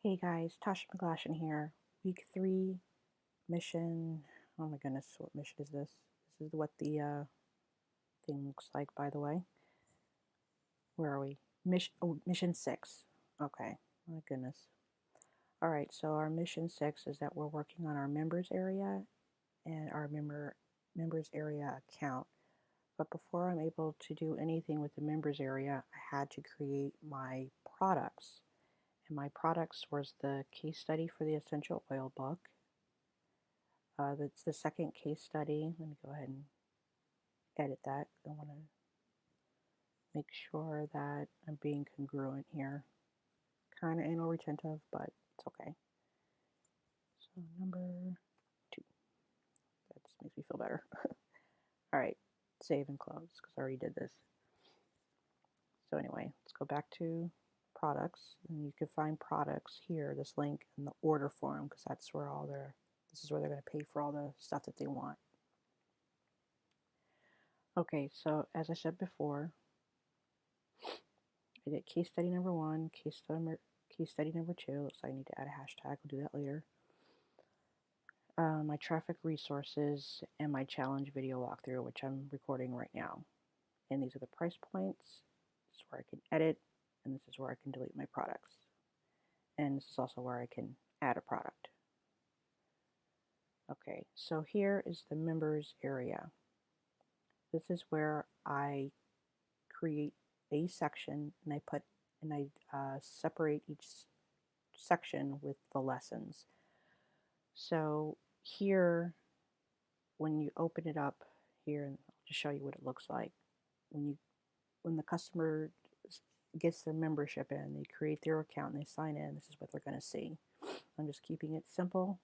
Hey guys, Tasha McGlashan here. Week 3 mission. Oh my goodness, what mission is this? This is what the thing looks like, by the way. Where are we? Mission 6. Okay, my goodness. All right, so our mission 6 is that we're working on our members area and our members area account. But before I'm able to do anything with the members area, I had to create my products. And my products was the case study for the essential oil book. That's the second case study. Let me go ahead and edit that. I want to make sure that I'm being congruent here. Kind of anal retentive, but it's okay. So number 2. That just makes me feel better. All right, save and close because I already did this. So anyway, let's go back to products, and you can find products here, this link in the order form, because that's where this is where they're going to pay for all the stuff that they want. Okay, so as I said before, I did case study number 1, case study number 2. Looks like I need to add a hashtag. We'll do that later. My traffic resources and my challenge video walkthrough, which I'm recording right now. And these are the price points. This is where I can edit, and this is where I can delete my products. And this is also where I can add a product. Okay, so here is the members area. This is where I create a section, and I separate each section with the lessons. So here, when you open it up here, and I'll just show you what it looks like. When the customer gets their membership in, they create their account and they sign in, this is what they're going to see. I'm just keeping it simple.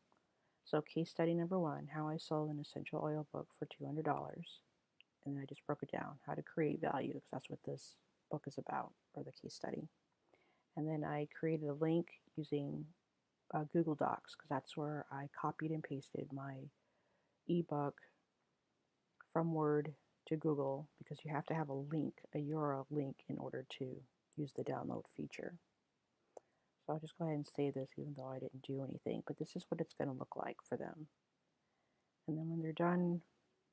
So case study number 1, how I sold an essential oil book for $200. And then I just broke it down, how to create value, because that's what this book is about, or the case study. And then I created a link using Google Docs, because that's where I copied and pasted my ebook from Word to Google, because you have to have a link, a URL link, in order to use the download feature. So I'll just go ahead and save this even though I didn't do anything, but this is what it's going to look like for them. And then when they're done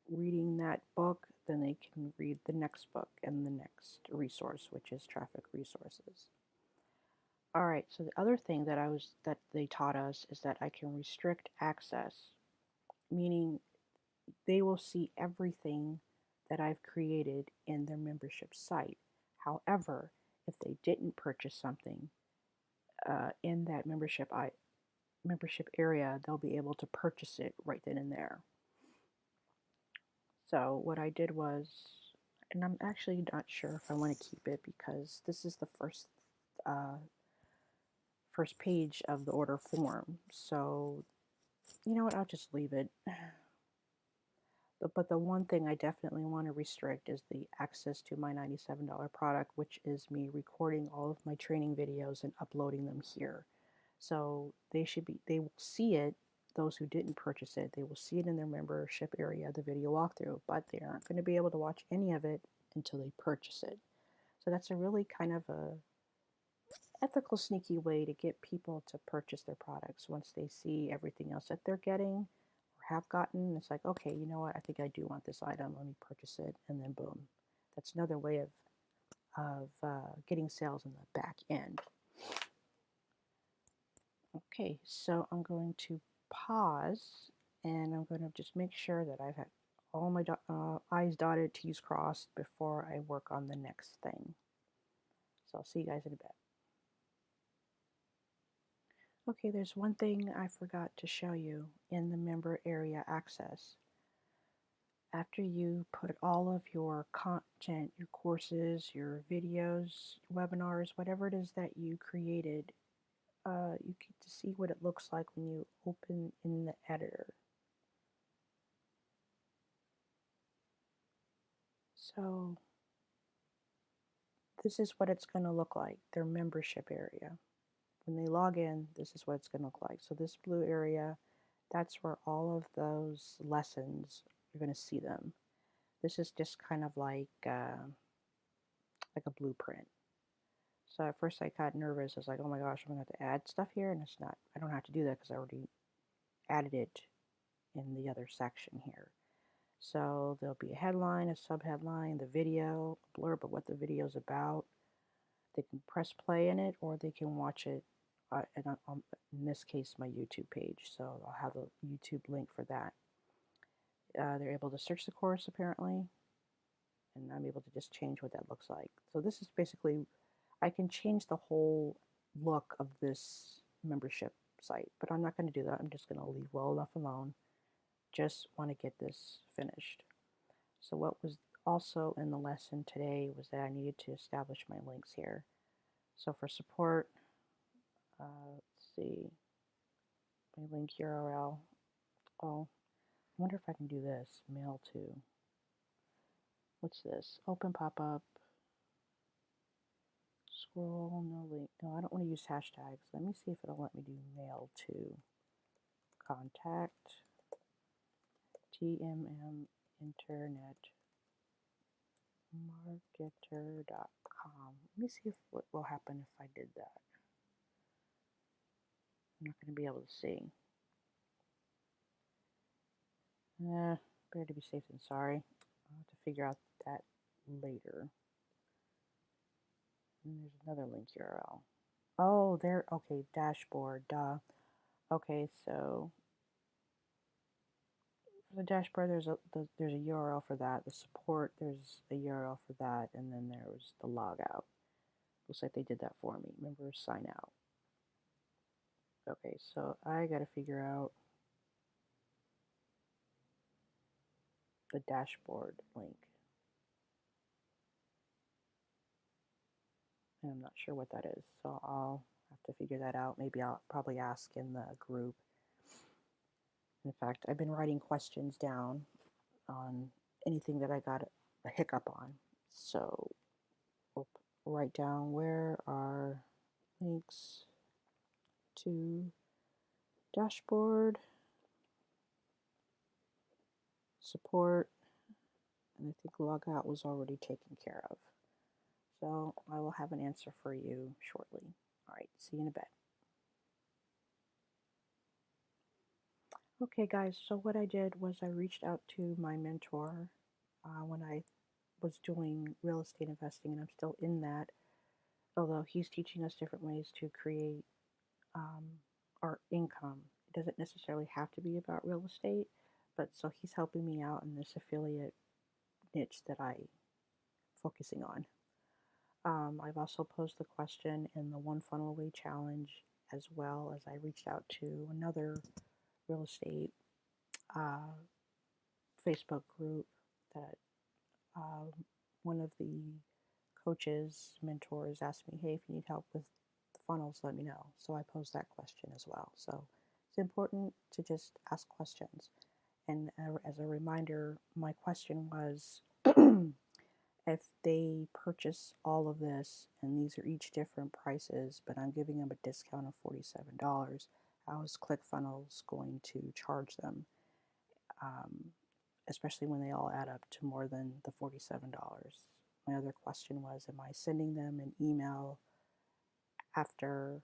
reading that book, then they can read the next book and the next resource, which is traffic resources. All right, so the other thing that they taught us is that I can restrict access, meaning they will see everything that I've created in their membership site. However, if they didn't purchase something in that membership area, they'll be able to purchase it right then and there. So what I did was, and I'm actually not sure if I want to keep it because this is the first page of the order form. So you know what, I'll just leave it. But the one thing I definitely want to restrict is the access to my $97 product, which is me recording all of my training videos and uploading them here. So they will see it, those who didn't purchase it, they will see it in their membership area, the video walkthrough, but they aren't going to be able to watch any of it until they purchase it. So that's a really kind of a ethical, sneaky way to get people to purchase their products once they see everything else that they're getting or have gotten. It's like, okay, you know what? I think I do want this item. Let me purchase it, and then boom. That's another way of getting sales in the back end. Okay, so I'm going to pause, and I'm going to just make sure that I've had all my I's dotted, T's crossed before I work on the next thing. So I'll see you guys in a bit. Okay, there's one thing I forgot to show you in the member area access. After you put all of your content, your courses, your videos, webinars, whatever it is that you created, you get to see what it looks like when you open in the editor. So this is what it's going to look like, their membership area. When they log in, this is what it's going to look like. So this blue area, that's where all of those lessons, you're going to see them. This is just kind of like a blueprint. So at first I got nervous. I was like, oh my gosh, I'm going to have to add stuff here. And it's not, I don't have to do that because I already added it in the other section here. So there'll be a headline, a subheadline, the video, a blurb of what the video is about. They can press play in it or they can watch it, in this case, my YouTube page. So I'll have a YouTube link for that. They're able to search the course apparently, and I'm able to just change what that looks like. So this is basically, I can change the whole look of this membership site, but I'm not going to do that. I'm just going to leave well enough alone. Just want to get this finished. So what was also in the lesson today was that I needed to establish my links here. So for support, let's see, my link URL. Oh, I wonder if I can do this, mail to. What's this? Open pop-up. Scroll, no link. No, I don't want to use hashtags. Let me see if it'll let me do mail to. Contact TMM Internet Marketer.com. Let me see if what will happen if I did that. I'm not going to be able to see. Better to be safe than sorry. I'll have to figure out that later. And there's another link URL. Oh, there. Okay, dashboard. Duh. Okay, so for the dashboard, there's a URL for that. The support, there's a URL for that, and then there's the logout. Looks like they did that for me. Members sign out. Okay, so I got to figure out the dashboard link. And I'm not sure what that is, so I'll have to figure that out. Maybe I'll probably ask in the group. In fact, I've been writing questions down on anything that I got a hiccup on. So we'll write down where are links to dashboard, support, and I think logout was already taken care of. So I will have an answer for you shortly. All right, see you in a bit. Okay, guys, so what I did was I reached out to my mentor when I was doing real estate investing, and I'm still in that, although he's teaching us different ways to create our income. It doesn't necessarily have to be about real estate, but so he's helping me out in this affiliate niche that I'm focusing on. I've also posed the question in the One Funnel Away Challenge, as well as I reached out to another real estate Facebook group that one of the coaches, mentors asked me, hey, if you need help with the funnels, let me know. So I posed that question as well. So it's important to just ask questions. And as a reminder, my question was, if they purchase all of this, and these are each different prices, but I'm giving them a discount of $47, how is Clickfunnels going to charge them? Especially when they all add up to more than the $47. My other question was, am I sending them an email after,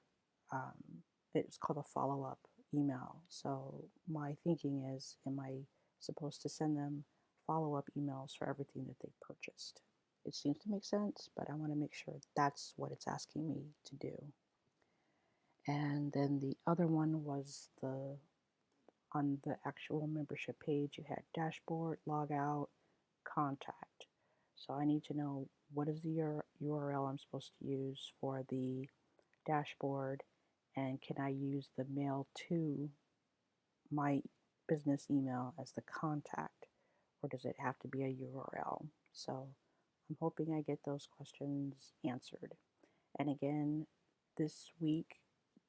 it's called a follow-up email. So my thinking is, am I supposed to send them follow-up emails for everything that they purchased? It seems to make sense, but I want to make sure that's what it's asking me to do. And then the other one was on the actual membership page, you had dashboard, logout, contact. So I need to know what is the URL I'm supposed to use for the dashboard, and can I use the mail to my business email as the contact, or does it have to be a URL? So I'm hoping I get those questions answered. And again, this week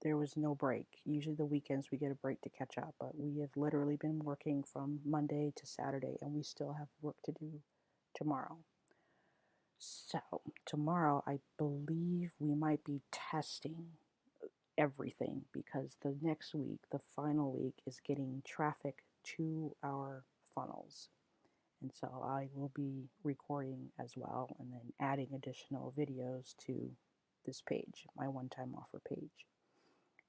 there was no break. Usually the weekends we get a break to catch up, but we have literally been working from Monday to Saturday, and we still have work to do tomorrow. So tomorrow I believe we might be testing everything, because the next week, the final week, is getting traffic to our funnels. And so I will be recording as well, and then adding additional videos to this page, my one-time offer page.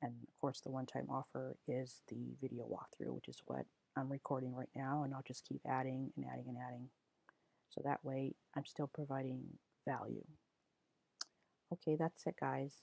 And of course, the one-time offer is the video walkthrough, which is what I'm recording right now, and I'll just keep adding and adding and adding. So that way, I'm still providing value. Okay, that's it, guys.